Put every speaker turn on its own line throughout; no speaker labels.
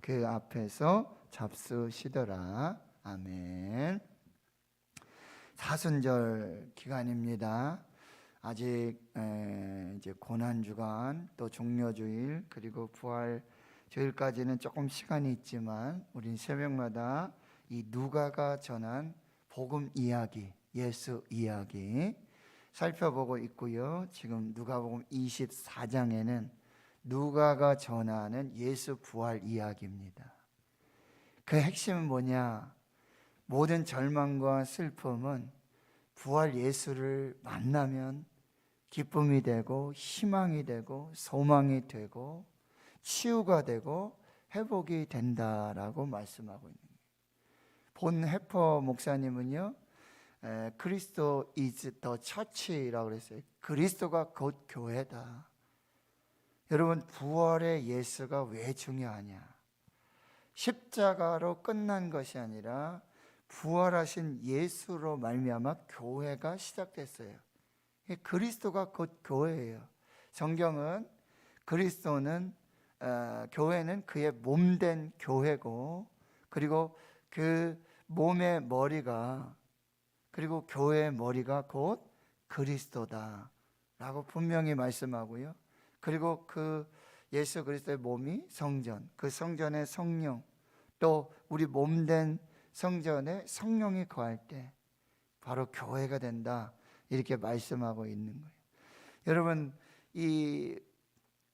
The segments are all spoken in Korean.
그 앞에서 잡수시더라. 아멘. 사순절 기간입니다. 아직 이제 고난주간, 또 종려주일, 그리고 부활주일까지는 조금 시간이 있지만 우린 새벽마다 이 누가가 전한 복음 이야기, 예수 이야기 살펴보고 있고요. 지금 누가복음 24장에는 누가가 전하는 예수 부활 이야기입니다. 그 핵심은 뭐냐? 모든 절망과 슬픔은 부활 예수를 만나면 기쁨이 되고 희망이 되고 소망이 되고 치유가 되고 회복이 된다라고 말씀하고 있는 거예요. 본 해퍼 목사님은요, 그리스도 is the church라고 그랬어요. 그리스도가 곧 교회다. 여러분, 부활의 예수가 왜 중요하냐? 십자가로 끝난 것이 아니라 부활하신 예수로 말미암아 교회가 시작됐어요. 그리스도가 곧 교회예요. 성경은 그리스도는 교회는 그의 몸된 교회고, 그리고 그 몸의 머리가, 그리고 교회의 머리가 곧 그리스도다 라고 분명히 말씀하고요. 그리고 그 예수 그리스도의 몸이 성전, 그 성전의 성령, 또 우리 몸된 성전에 성령이 거할 때 바로 교회가 된다, 이렇게 말씀하고 있는 거예요. 여러분, 이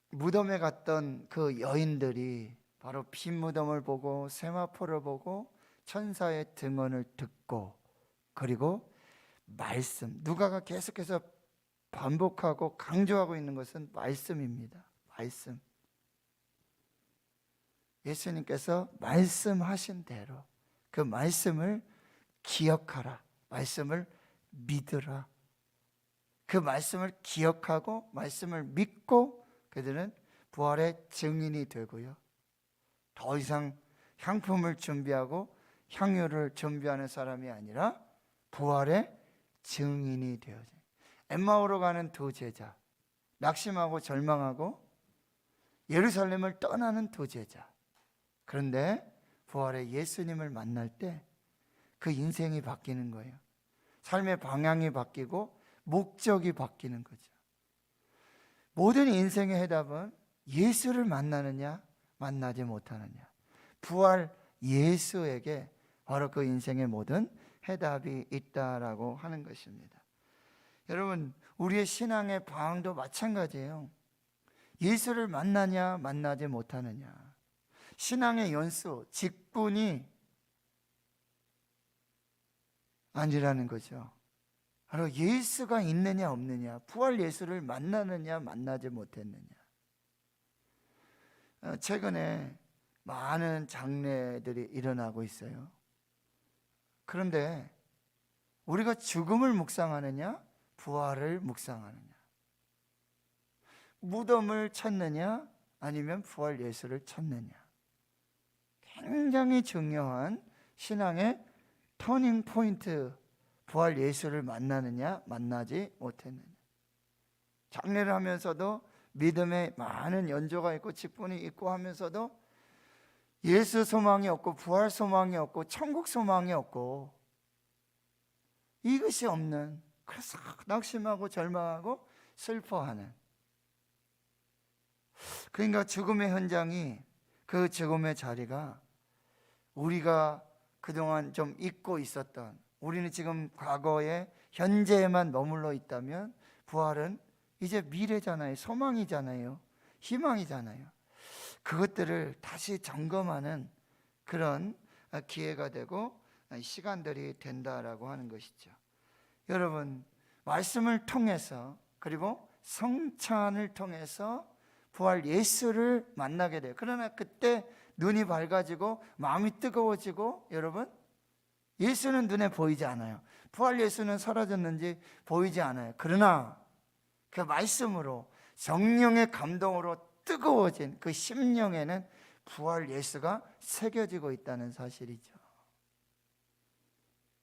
무덤에 갔던 그 여인들이 바로 빈 무덤을 보고 세마포를 보고 천사의 등언을 듣고, 그리고 말씀, 누가가 계속해서 반복하고 강조하고 있는 것은 말씀입니다. 말씀. 예수님께서 말씀하신 대로 그 말씀을 기억하라, 말씀을 믿으라. 그 말씀을 기억하고 말씀을 믿고 그들은 부활의 증인이 되고요. 더 이상 향품을 준비하고 향유를 준비하는 사람이 아니라 부활의 증인이 되어져요. 엠마오로 가는 두 제자, 낙심하고 절망하고 예루살렘을 떠나는 두 제자. 그런데 부활의 예수님을 만날 때 그 인생이 바뀌는 거예요. 삶의 방향이 바뀌고 목적이 바뀌는 거죠. 모든 인생의 해답은 예수를 만나느냐 만나지 못하느냐, 부활 예수에게 바로 그 인생의 모든 해답이 있다라고 하는 것입니다. 여러분, 우리의 신앙의 방향도 마찬가지예요. 예수를 만나냐 만나지 못하느냐, 신앙의 연수, 직분이 아니라는 거죠. 바로 예수가 있느냐 없느냐, 부활 예수를 만나느냐 만나지 못했느냐. 최근에 많은 장례들이 일어나고 있어요. 그런데 우리가 죽음을 묵상하느냐 부활을 묵상하느냐, 무덤을 찾느냐 아니면 부활 예수를 찾느냐, 굉장히 중요한 신앙의 터닝 포인트, 부활 예수를 만나느냐 만나지 못했느냐. 장례를 하면서도 믿음에 많은 연조가 있고 직분이 있고 하면서도 예수 소망이 없고 부활 소망이 없고 천국 소망이 없고 이것이 없는, 그래서 낙심하고 절망하고 슬퍼하는, 그러니까 죽음의 현장이, 그 죽음의 자리가 우리가 그동안 좀 잊고 있었던, 우리는 지금 과거에 현재에만 머물러 있다면 부활은 이제 미래잖아요. 소망이잖아요. 희망이잖아요. 그것들을 다시 점검하는 그런 기회가 되고 시간들이 된다라고 하는 것이죠. 여러분, 말씀을 통해서 그리고 성찬을 통해서 부활 예수를 만나게 돼요. 그러나 그때 눈이 밝아지고 마음이 뜨거워지고, 여러분, 예수는 눈에 보이지 않아요. 부활 예수는 사라졌는지 보이지 않아요. 그러나 그 말씀으로 성령의 감동으로 뜨거워진 그 심령에는 부활 예수가 새겨지고 있다는 사실이죠.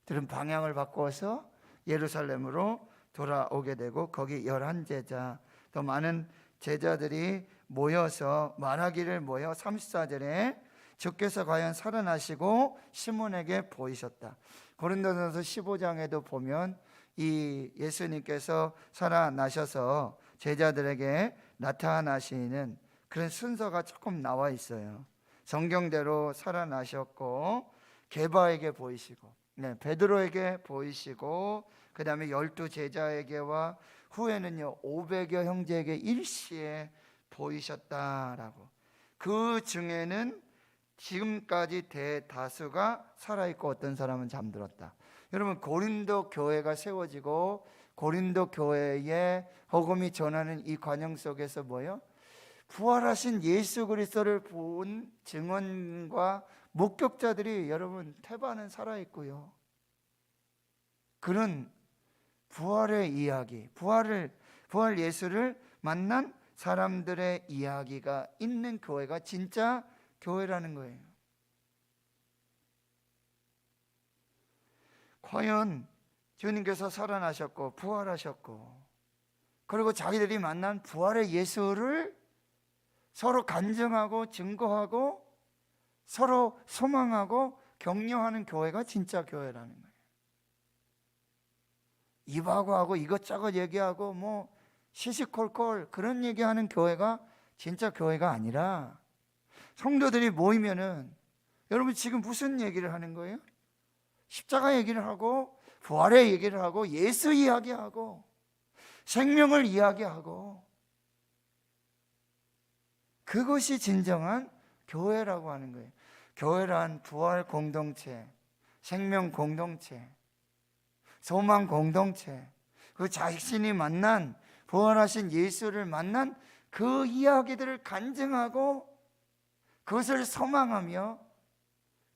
그들은 방향을 바꿔서 예루살렘으로 돌아오게 되고, 거기 11제자, 더 많은 제자들이 모여서 말하기를, 모여 34절에 주께서 과연 살아나시고 시몬에게 보이셨다. 고린도전서 15장에도 보면 이 예수님께서 살아나셔서 제자들에게 나타나시는 그런 순서가 조금 나와 있어요. 성경대로 살아나셨고 게바에게 보이시고, 베드로에게 보이시고, 그 다음에 12 제자에게와 후에는요 500여 형제에게 일시에 보이셨다라고. 그 중에는 지금까지 대다수가 살아있고 어떤 사람은 잠들었다. 여러분, 고린도 교회가 세워지고 고린도 교회에 복음이 전하는 이 과정 속에서 뭐예요? 부활하신 예수 그리스도를 본 증언과 목격자들이 여러분 태반은 살아있고요, 그런 부활의 이야기, 부활 예수를 만난 사람들의 이야기가 있는 교회가 진짜 교회라는 거예요. 과연 주님께서 살아나셨고 부활하셨고, 그리고 자기들이 만난 부활의 예수를 서로 간증하고 증거하고 서로 소망하고 격려하는 교회가 진짜 교회라는 거예요. 입하고 하고 이것저것 얘기하고 뭐 시시콜콜 그런 얘기하는 교회가 진짜 교회가 아니라, 성도들이 모이면은 여러분 지금 무슨 얘기를 하는 거예요? 십자가 얘기를 하고 부활의 얘기를 하고 예수 이야기하고 생명을 이야기하고, 그것이 진정한 교회라고 하는 거예요. 교회란 부활 공동체, 생명 공동체, 소망 공동체, 그 자신이 만난 부활하신 예수를 만난 그 이야기들을 간증하고 그것을 소망하며,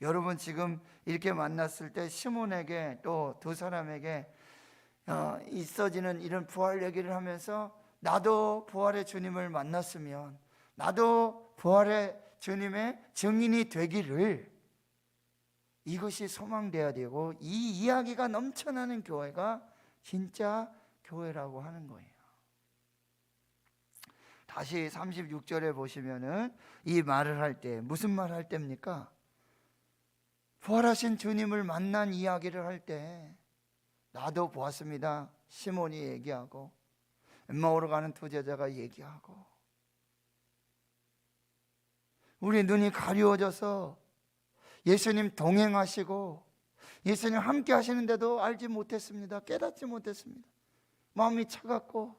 여러분 지금 이렇게 만났을 때 시몬에게 또 두 사람에게 있어지는 이런 부활 얘기를 하면서 나도 부활의 주님을 만났으면 나도 부활의 주님의 증인이 되기를, 이것이 소망돼야 되고 이 이야기가 넘쳐나는 교회가 진짜 교회라고 하는 거예요. 다시 36절에 보시면은 이 말을 할 때 무슨 말 할 때입니까? 부활하신 주님을 만난 이야기를 할 때 나도 보았습니다. 시몬이 얘기하고 엠마오로 가는 두 제자가 얘기하고, 우리 눈이 가려워져서 예수님 동행하시고 예수님 함께 하시는데도 알지 못했습니다. 깨닫지 못했습니다. 마음이 차갑고,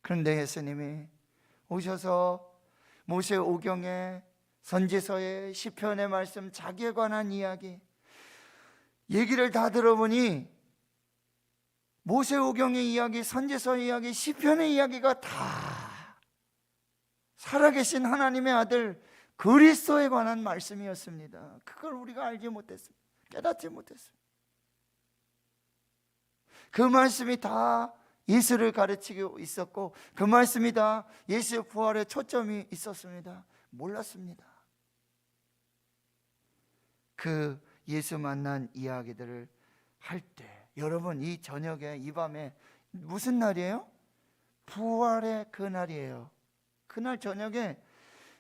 그런데 예수님이 오셔서 모세 오경에 선지서에 시편의 말씀, 자기에 관한 이야기 얘기를 다 들어보니 모세 오경의 이야기, 선지서의 이야기, 시편의 이야기가 다 살아계신 하나님의 아들 그리스도에 관한 말씀이었습니다. 그걸 우리가 알지 못했습니다. 깨닫지 못했습니다. 그 말씀이 다 예수를 가르치고 있었고 그 말씀이 다 예수의 부활에 초점이 있었습니다. 몰랐습니다. 그 예수 만난 이야기들을 할 때, 여러분 이 저녁에 이 밤에 무슨 날이에요? 부활의 그 날이에요. 그날 저녁에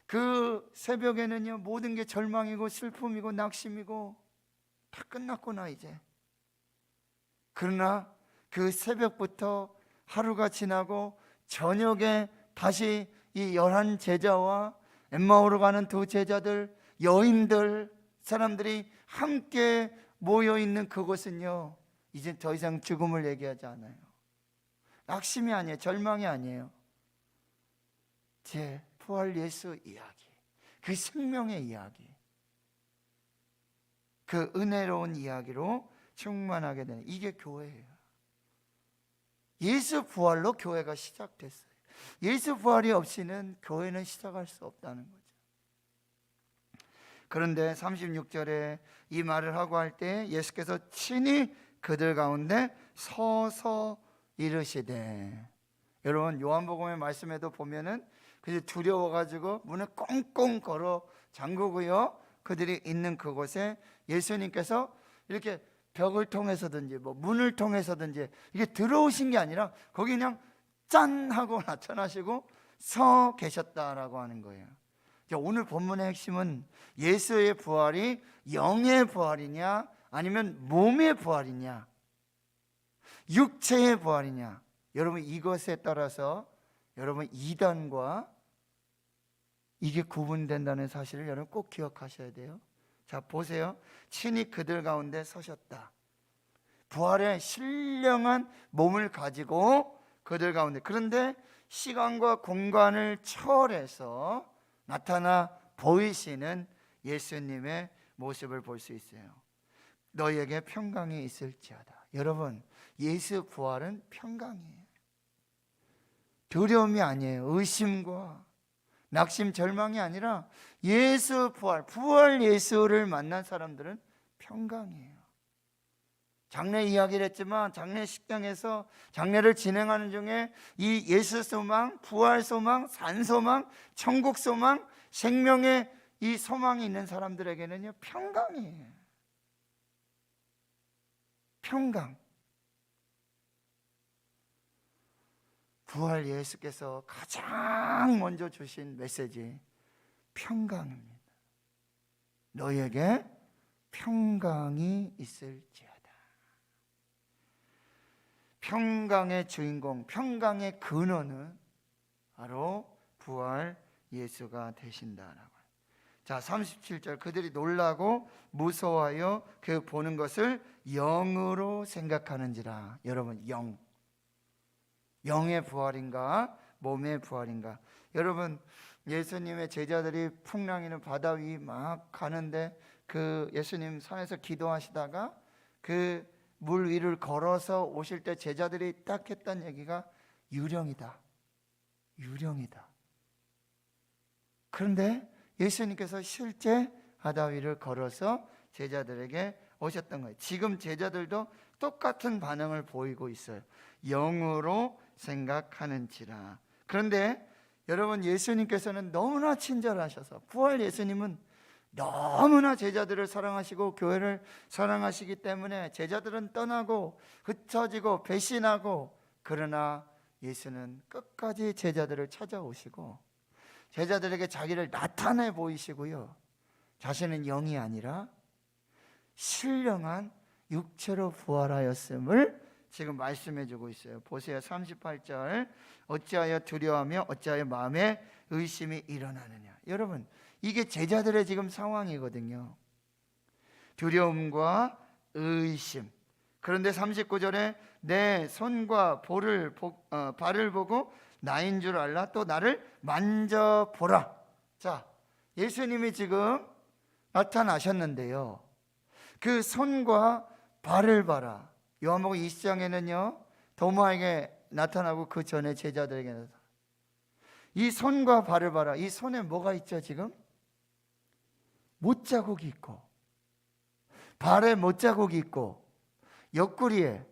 그 새벽에는요 모든 게 절망이고 슬픔이고 낙심이고 다 끝났구나 이제. 그러나 그 새벽부터 하루가 지나고 저녁에 다시 이 11 제자와 엠마오로 가는 두 제자들, 여인들, 사람들이 함께 모여있는 그곳은요 이제 더 이상 죽음을 얘기하지 않아요. 낙심이 아니에요. 절망이 아니에요. 제 부활 예수 이야기, 그 생명의 이야기, 그 은혜로운 이야기로 충만하게 되는, 이게 교회예요. 예수 부활로 교회가 시작됐어요. 예수 부활이 없이는 교회는 시작할 수 없다는 거죠. 그런데 36절에 이 말을 하고 할 때 예수께서 친히 그들 가운데 서서 이르시되, 여러분 요한복음의 말씀에도 보면은 그들이 두려워가지고 문을 꽁꽁 걸어 잠그고요, 그들이 있는 그곳에 예수님께서 이렇게 벽을 통해서든지 뭐 문을 통해서든지 이게 들어오신 게 아니라 거기 그냥 짠 하고 나타나시고 서 계셨다라고 하는 거예요. 오늘 본문의 핵심은 예수의 부활이 영의 부활이냐 아니면 몸의 부활이냐, 육체의 부활이냐. 여러분, 이것에 따라서 여러분 이단과 이게 구분된다는 사실을 여러분 꼭 기억하셔야 돼요. 자, 보세요. 친히 그들 가운데 서셨다. 부활의 신령한 몸을 가지고 그들 가운데, 그런데 시간과 공간을 초월해서 나타나 보이시는 예수님의 모습을 볼 수 있어요. 너희에게 평강이 있을지어다. 여러분, 예수 부활은 평강이에요. 두려움이 아니에요. 의심과 낙심, 절망이 아니라 예수 부활 예수를 만난 사람들은 평강이에요. 장례 이야기를 했지만 장례 식당에서 장례를 진행하는 중에 이 예수 소망, 부활 소망, 산 소망, 천국 소망, 생명의 이 소망이 있는 사람들에게는요, 평강이에요. 평강. 부활 예수께서 가장 먼저 주신 메시지, 평강입니다. 너희에게 평강이 있을지어다. 평강의 주인공, 평강의 근원은 바로 부활 예수가 되신다라고. 자, 37절, 그들이 놀라고 무서워하여 그 보는 것을 영으로 생각하는지라. 여러분, 영의 부활인가 몸의 부활인가? 여러분, 예수님의 제자들이 풍랑이는 바다 위 막 가는데 그 예수님 산에서 기도하시다가 그 물 위를 걸어서 오실 때 제자들이 딱 했던 얘기가 유령이다. 그런데 예수님께서 실제 바다 위를 걸어서 제자들에게 오셨던 거예요. 지금 제자들도 똑같은 반응을 보이고 있어요. 영으로 생각하는지라. 그런데 여러분, 예수님께서는 너무나 친절하셔서, 부활 예수님은 너무나 제자들을 사랑하시고 교회를 사랑하시기 때문에 제자들은 떠나고 흩어지고 배신하고, 그러나 예수는 끝까지 제자들을 찾아오시고 제자들에게 자기를 나타내 보이시고요, 자신은 영이 아니라 신령한 육체로 부활하였음을 지금 말씀해 주고 있어요. 보세요. 38절, 어찌하여 두려워하며 어찌하여 마음에 의심이 일어나느냐. 여러분, 이게 제자들의 지금 상황이거든요. 두려움과 의심. 그런데 39절에 내 손과 발을 보고 나인 줄 알라. 또 나를 만져보라. 자, 예수님이 지금 나타나셨는데요, 그 손과 발을 봐라. 요한복음 20장에는요 도마에게 나타나고 그 전에 제자들에게 나타나. 이 손과 발을 봐라. 이 손에 뭐가 있죠? 지금 못자국이 있고, 발에 못자국이 있고, 옆구리에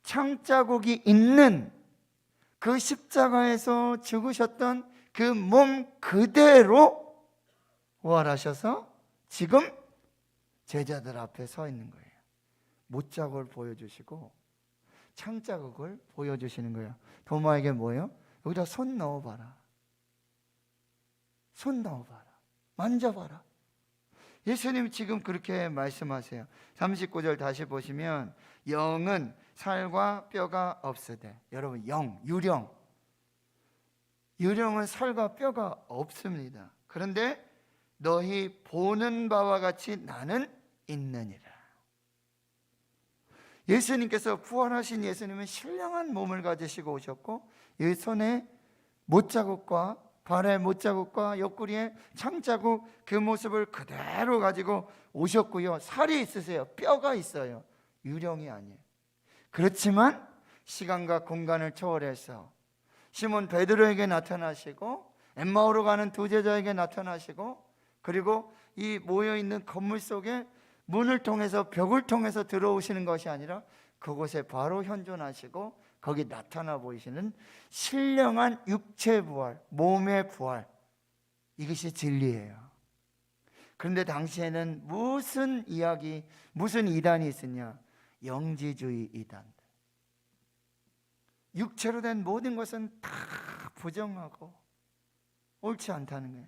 창자국이 있는 그 십자가에서 죽으셨던 그 몸 그대로 부활하셔서 지금 제자들 앞에 서 있는 거예요. 못자국을 보여주시고 창자국을 보여주시는 거예요. 도마에게 뭐예요? 여기다 손 넣어봐라. 손 넣어봐라. 만져봐라. 예수님 지금 그렇게 말씀하세요. 39절 다시 보시면 영은 살과 뼈가 없으되. 여러분, 유령은 살과 뼈가 없습니다. 그런데 너희 보는 바와 같이 나는 있느니라. 예수님께서, 부활하신 예수님은 신령한 몸을 가지시고 오셨고, 이 손에 못자국과 발에 못자국과 옆구리에 창자국, 그 모습을 그대로 가지고 오셨고요, 살이 있으세요. 뼈가 있어요. 유령이 아니에요. 그렇지만 시간과 공간을 초월해서 시몬 베드로에게 나타나시고 엠마오로 가는 두 제자에게 나타나시고, 그리고 이 모여있는 건물 속에 문을 통해서, 벽을 통해서 들어오시는 것이 아니라 그곳에 바로 현존하시고 거기 나타나 보이시는 신령한 육체 부활, 몸의 부활, 이것이 진리예요. 그런데 당시에는 무슨 이단이 있었냐? 영지주의 이단들. 육체로 된 모든 것은 다 부정하고 옳지 않다는 거예요.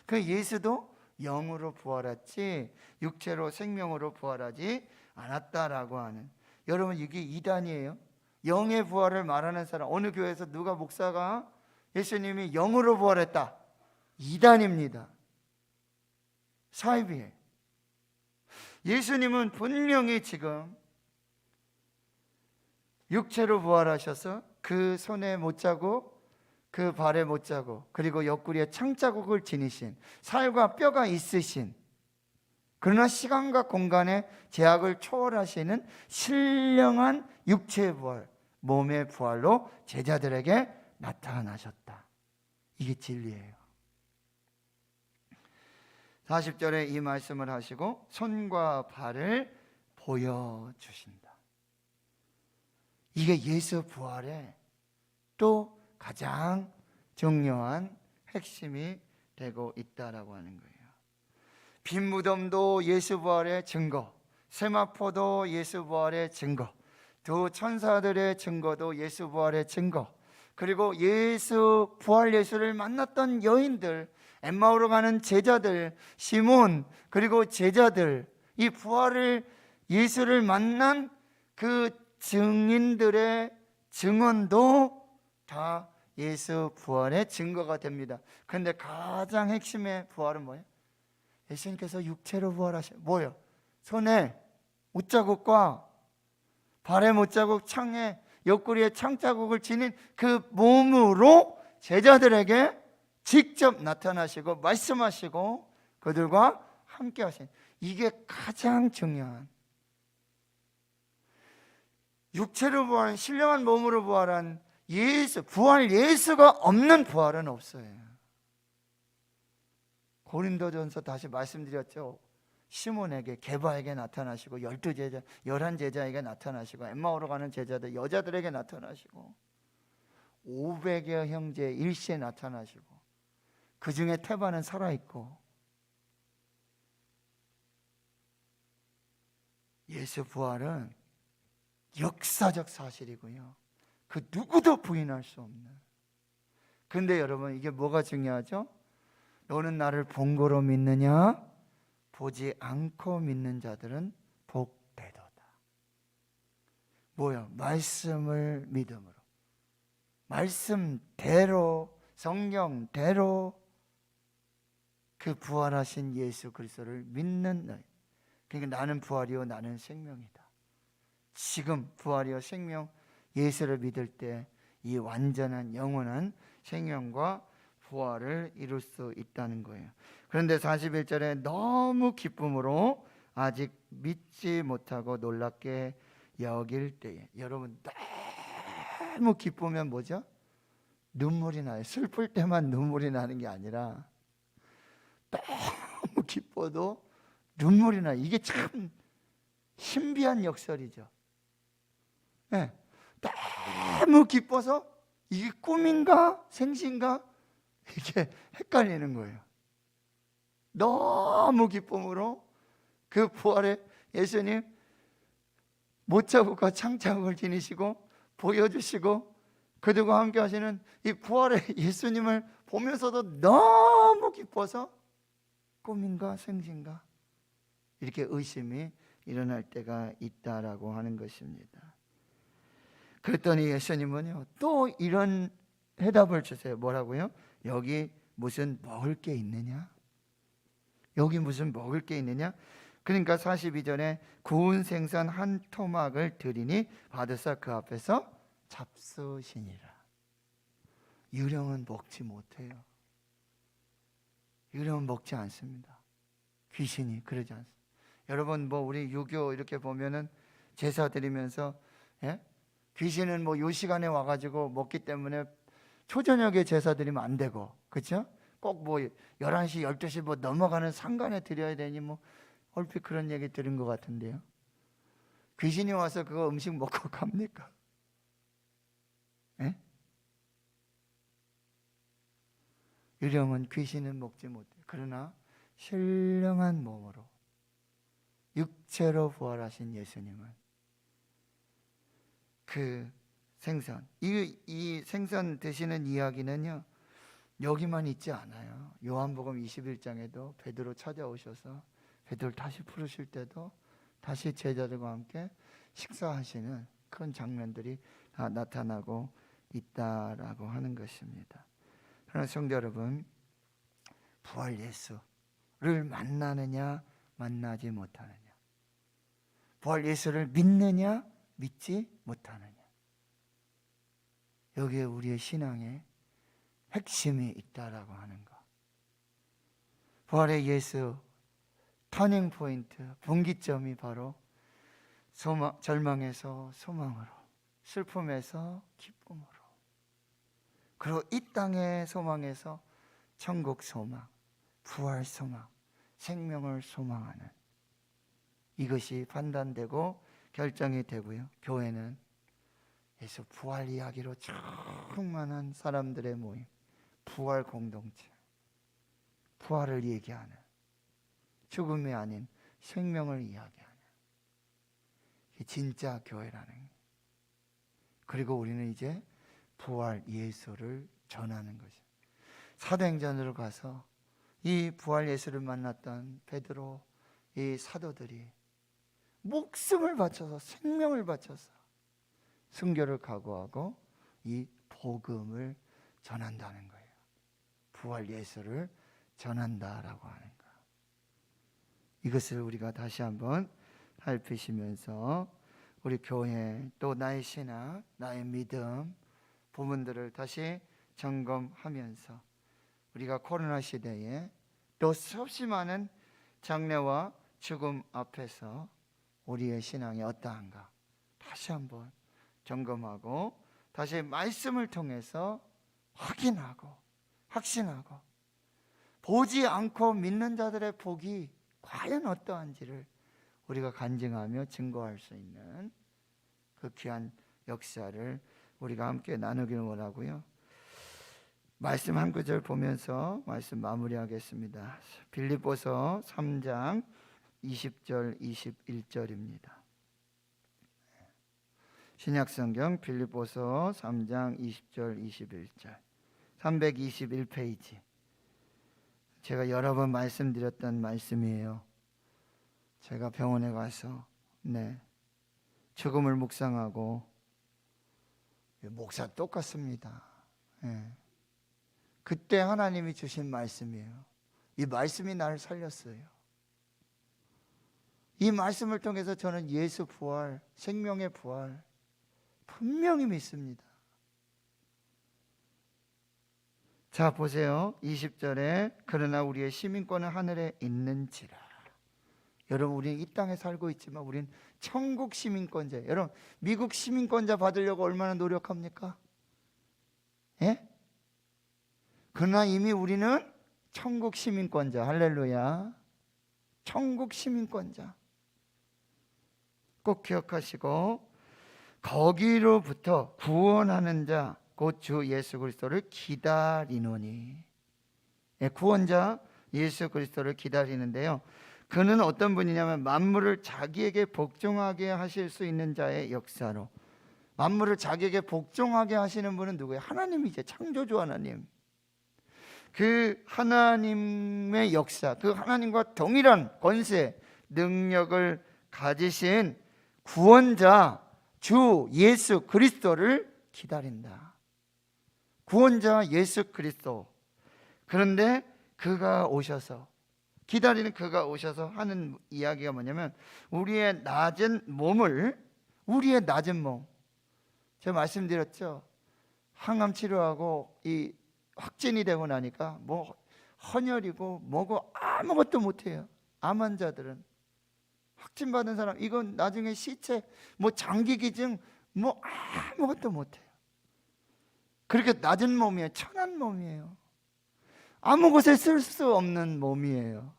그 예수도 영으로 부활했지 육체로 생명으로 부활하지 않았다라고 하는, 여러분 이게 이단이에요. 영의 부활을 말하는 사람, 어느 교회에서 누가 목사가 예수님이 영으로 부활했다, 이단입니다. 사이비에 예수님은 분명히 지금 육체로 부활하셔서 그 손에 못자국, 그 발에 못자국, 그리고 옆구리에 창자국을 지니신, 살과 뼈가 있으신, 그러나 시간과 공간의 제약을 초월하시는 신령한 육체의 부활, 몸의 부활로 제자들에게 나타나셨다. 이게 진리예요. 40절에 이 말씀을 하시고 손과 발을 보여주신다. 이게 예수 부활의 또 가장 중요한 핵심이 되고 있다라고 하는 거예요. 빈 무덤도 예수 부활의 증거, 세마포도 예수 부활의 증거, 두 천사들의 증거도 예수 부활의 증거, 그리고 예수 부활 예수를 만났던 여인들, 엠마오로 가는 제자들, 시몬, 그리고 제자들, 이 부활을 예수를 만난 그 증인들의 증언도 다 예수 부활의 증거가 됩니다. 그런데 가장 핵심의 부활은 뭐예요? 예수님께서 육체로 부활하셔. 뭐예요? 손에 못자국과 발에 못자국, 창에 옆구리에 창자국을 지닌 그 몸으로 제자들에게 직접 나타나시고 말씀하시고 그들과 함께 하신, 이게 가장 중요한, 육체로 부활한, 신령한 몸으로 부활한 예수, 부활 예수가 없는 부활은 없어요. 고린도전서 다시 말씀드렸죠. 시몬에게, 게바에게 나타나시고 12제자, 11제자에게 나타나시고 엠마오로 가는 제자들, 여자들에게 나타나시고 500여 형제 일시에 나타나시고, 그 중에 태바는 살아있고, 예수 부활은 역사적 사실이고요, 그 누구도 부인할 수 없는. 그런데 여러분, 이게 뭐가 중요하죠? 너는 나를 본 거로 믿느냐? 보지 않고 믿는 자들은 복되도다. 뭐요? 말씀을 믿음으로, 말씀대로, 성경대로 그 부활하신 예수 그리스도를 믿는 너희. 그러니까 나는 부활이요 나는 생명이다. 지금 부활이요 생명 예수를 믿을 때 이 완전한 영원한 생명과 부활을 이룰 수 있다는 거예요. 그런데 41절에 너무 기쁨으로 아직 믿지 못하고 놀랍게 여길 때에, 여러분 너무 기쁘면 뭐죠? 눈물이 나요. 슬플 때만 눈물이 나는 게 아니라 너무 기뻐도 눈물이 나요. 이게 참 신비한 역설이죠. 네. 너무 기뻐서 이게 꿈인가 생신가 이게 헷갈리는 거예요. 너무 기쁨으로 그 부활의 예수님 못자국과 창자국을 지니시고 보여주시고 그들과 함께 하시는 이 부활의 예수님을 보면서도 너무 기뻐서 꿈인가 생신가 이렇게 의심이 일어날 때가 있다라고 하는 것입니다. 그랬더니 예수님은요 또 이런 해답을 주세요. 뭐라고요? 여기 무슨 먹을 게 있느냐? 여기 무슨 먹을 게 있느냐? 그러니까 42절에 구운 생선 한 토막을 드리니 받으사 그 앞에서 잡수시니라. 유령은 먹지 못해요. 유령은 먹지 않습니다. 귀신이 그러지 않습니다. 여러분 뭐 우리 유교 이렇게 보면은 제사 드리면서 귀신은 뭐 요 시간에 와가지고 먹기 때문에 초저녁에 제사 드리면 안 되고, 그렇죠? 꼭 뭐 11시 12시 뭐 넘어가는 상간에 드려야 되니 뭐 얼핏 그런 얘기 들은 것 같은데요. 귀신이 와서 그거 음식 먹고 갑니까? 유령은 귀신은 먹지 못해요. 그러나 신령한 몸으로 육체로 부활하신 예수님은 그 생선, 이 생선 드시는 이야기는요 여기만 있지 않아요. 요한복음 21장에도 베드로 찾아오셔서 베드로 다시 부르실 때도 다시 제자들과 함께 식사하시는 그런 장면들이 다 나타나고 있다라고 하는 것입니다. 그러나 성도 여러분, 부활 예수를 만나느냐 만나지 못하느냐, 부활 예수를 믿느냐 믿지 못하느냐, 여기에 우리의 신앙의 핵심이 있다라고 하는 것. 부활의 예수 터닝 포인트, 분기점이 바로 절망에서 소망으로, 슬픔에서 기쁨으로, 그리고 이 땅의 소망에서 천국 소망, 부활 소망, 생명을 소망하는, 이것이 판단되고 결정이 되고요. 교회는 예수 부활 이야기로 충만한 사람들의 모임, 부활 공동체, 부활을 얘기하는, 죽음이 아닌 생명을 이야기하는, 이게 진짜 교회라는 거예요. 그리고 우리는 이제 부활 예수를 전하는 것이죠. 사도행전으로 가서 이 부활 예수를 만났던 베드로, 이 사도들이 목숨을 바쳐서, 생명을 바쳐서 순교를 각오하고 이 복음을 전한다는 거예요. 부활 예수를 전한다라고 하는 거. 이것을 우리가 다시 한번 살피시면서 우리 교회, 또 나의 신앙, 나의 믿음 부분들을 다시 점검하면서 우리가 코로나 시대에 또 수없이 많은 장래와 죽음 앞에서 우리의 신앙이 어떠한가 다시 한번 점검하고, 다시 말씀을 통해서 확인하고 확신하고, 보지 않고 믿는 자들의 복이 과연 어떠한지를 우리가 간증하며 증거할 수 있는 그 귀한 역사를 우리가 함께 나누길 원하고요. 말씀 한 구절 보면서 말씀 마무리하겠습니다. 빌립보서 3장 20절 21절입니다. 신약성경 빌립보서 3장 20절 21절 321페이지. 제가 여러 번 말씀드렸던 말씀이에요. 제가 병원에 가서 죽음을 묵상하고, 목사 똑같습니다. 그때 하나님이 주신 말씀이에요. 이 말씀이 나를 살렸어요. 이 말씀을 통해서 저는 예수 부활, 생명의 부활 분명히 믿습니다. 자 보세요. 20절에 그러나 우리의 시민권은 하늘에 있는지라. 여러분, 우리는 이 땅에 살고 있지만 우리는 천국 시민권자. 여러분, 미국 시민권자 받으려고 얼마나 노력합니까? 예? 그러나 이미 우리는 천국 시민권자. 할렐루야. 천국 시민권자. 꼭 기억하시고, 거기로부터 구원하는 자 곧 주 예수 그리스도를 기다리노니. 구원자 예수 그리스도를 기다리는데요, 그는 어떤 분이냐면 만물을 자기에게 복종하게 하실 수 있는 자의 역사로. 만물을 자기에게 복종하게 하시는 분은 누구예요? 하나님이죠. 창조주 하나님. 그 하나님의 역사, 그 하나님과 동일한 권세, 능력을 가지신 구원자 주 예수 그리스도를 기다린다. 구원자 예수 그리스도. 그런데 그가 오셔서, 기다리는 그가 오셔서 하는 이야기가 뭐냐면, 우리의 낮은 몸, 제가 말씀드렸죠. 항암 치료하고 이 확진이 되고 나니까 뭐 헌혈이고 뭐고 아무것도 못해요. 암 환자들은, 확진 받은 사람, 이건 나중에 시체, 뭐 장기 기증, 뭐 아무것도 못해요. 그렇게 낮은 몸이에요. 천한 몸이에요. 아무 곳에 쓸 수 없는 몸이에요.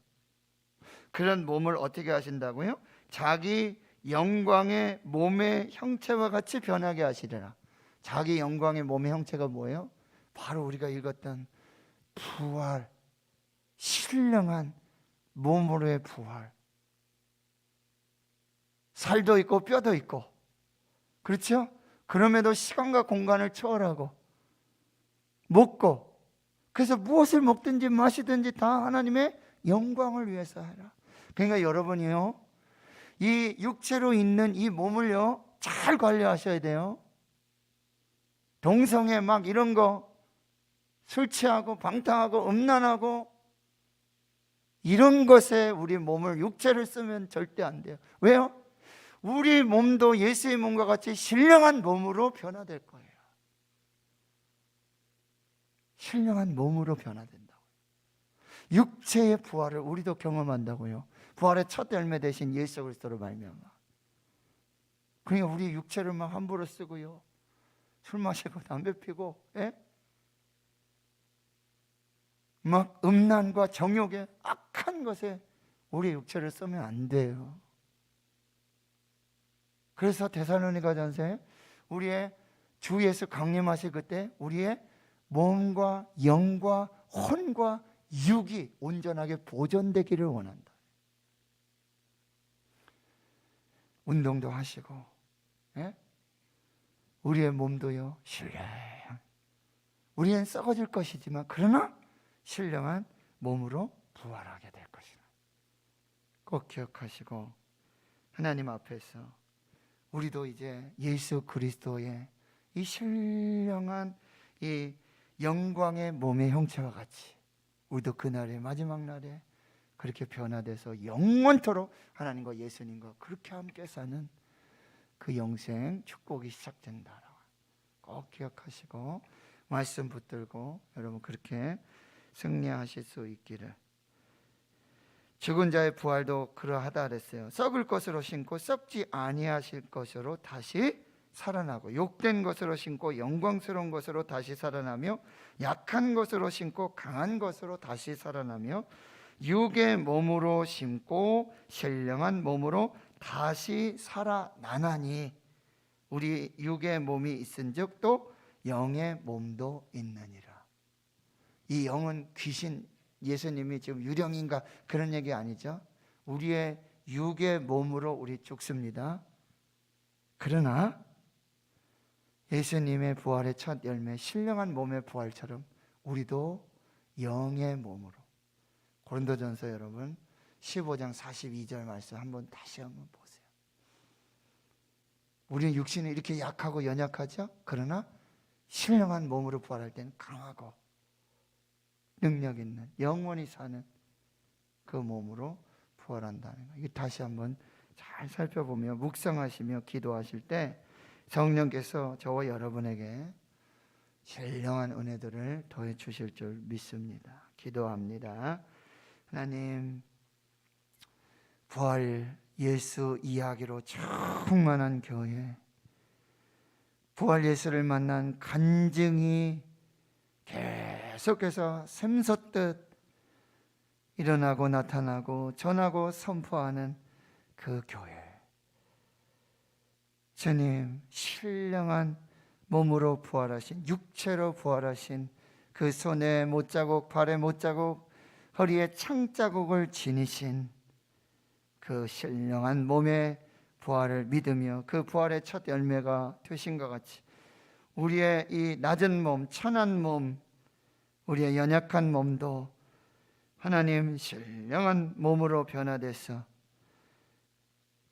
그런 몸을 어떻게 하신다고요? 자기 영광의 몸의 형체와 같이 변하게 하시리라. 자기 영광의 몸의 형체가 뭐예요? 바로 우리가 읽었던 부활, 신령한 몸으로의 부활. 살도 있고 뼈도 있고, 그렇죠? 그럼에도 시간과 공간을 초월하고, 먹고, 그래서 무엇을 먹든지 마시든지 다 하나님의 영광을 위해서 하라. 그러니까 여러분이요, 이 육체로 있는 이 몸을요 잘 관리하셔야 돼요. 동성애 막 이런 거 술 취하고 방탕하고 음란하고 이런 것에 우리 몸을, 육체를 쓰면 절대 안 돼요. 왜요? 우리 몸도 예수의 몸과 같이 신령한 몸으로 변화될 거예요. 신령한 몸으로 변화된다고요. 육체의 부활을 우리도 경험한다고요. 부활의 첫 열매 되신 예수 그리스도로 말미암아. 그러니까 우리 육체를 막 함부로 쓰고요, 술 마시고 담배 피고, 막 음란과 정욕에 악한 것에 우리 육체를 쓰면 안 돼요. 그래서 데살로니가전서에 우리의 주 예수 강림하실 그때 우리의 몸과 영과 혼과 육이 온전하게 보존되기를 원한다. 운동도 하시고, 우리의 몸도요 신령, 우리는 썩어질 것이지만 그러나 신령한 몸으로 부활하게 될 것이다. 꼭 기억하시고, 하나님 앞에서 우리도 이제 예수 그리스도의 이 신령한 이 영광의 몸의 형체와 같이 우리도 그날의 마지막 날에 그렇게 변화돼서 영원토록 하나님과 예수님과 그렇게 함께 사는 그 영생 축복이 시작된다. 꼭 기억하시고 말씀 붙들고 여러분 그렇게 승리하실 수 있기를. 죽은 자의 부활도 그러하다 그랬어요. 썩을 것으로 신고 썩지 아니하실 것으로 다시 살아나고, 욕된 것으로 신고 영광스러운 것으로 다시 살아나며, 약한 것으로 신고 강한 것으로 다시 살아나며, 육의 몸으로 심고 신령한 몸으로 다시 살아나나니, 우리 육의 몸이 있은즉 또 영의 몸도 있느니라. 이 영은 귀신, 예수님이 지금 유령인가 그런 얘기 아니죠. 우리의 육의 몸으로 우리 죽습니다. 그러나 예수님의 부활의 첫 열매 신령한 몸의 부활처럼 우리도 영의 몸으로. 고린도전서 여러분 15장 42절 말씀 한번 다시 한번 보세요. 우리는 육신이 이렇게 약하고 연약하죠. 그러나 신령한 몸으로 부활할 때는 강하고 능력 있는, 영원히 사는 그 몸으로 부활한다는 거. 이거 다시 한번 잘 살펴보며 묵상하시며 기도하실 때 성령께서 저와 여러분에게 신령한 은혜들을 더해 주실 줄 믿습니다. 기도합니다. 하나님, 부활 예수 이야기로 충만한 교회, 부활 예수를 만난 간증이 계속해서 샘솟듯 일어나고 나타나고 전하고 선포하는 그 교회, 주님, 신령한 몸으로 부활하신, 육체로 부활하신 그 손에 못자국, 발에 못자국, 허리에 창자국을 지니신 그 신령한 몸의 부활을 믿으며 그 부활의 첫 열매가 되신 것 같이 우리의 이 낮은 몸, 천한 몸, 우리의 연약한 몸도 하나님 신령한 몸으로 변화돼서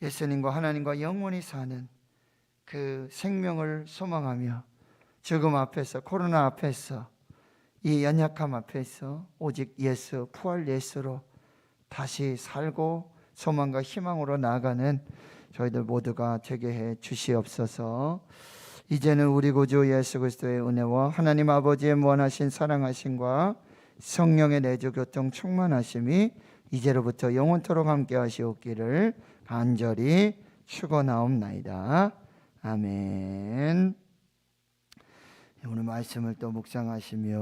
예수님과 하나님과 영원히 사는 그 생명을 소망하며 죽음 앞에서, 코로나 앞에서, 이 연약함 앞에서 오직 예수, 부활 예수로 다시 살고 소망과 희망으로 나아가는 저희들 모두가 되게 해 주시옵소서. 이제는 우리 구주 예수 그리스도의 은혜와 하나님 아버지의 무한하신 사랑하심과 성령의 내주 교통 충만하심이 이제로부터 영원토록 함께 하시옵기를 간절히 축원하옵나이다. 아멘. 오늘 말씀을 또 묵상하시며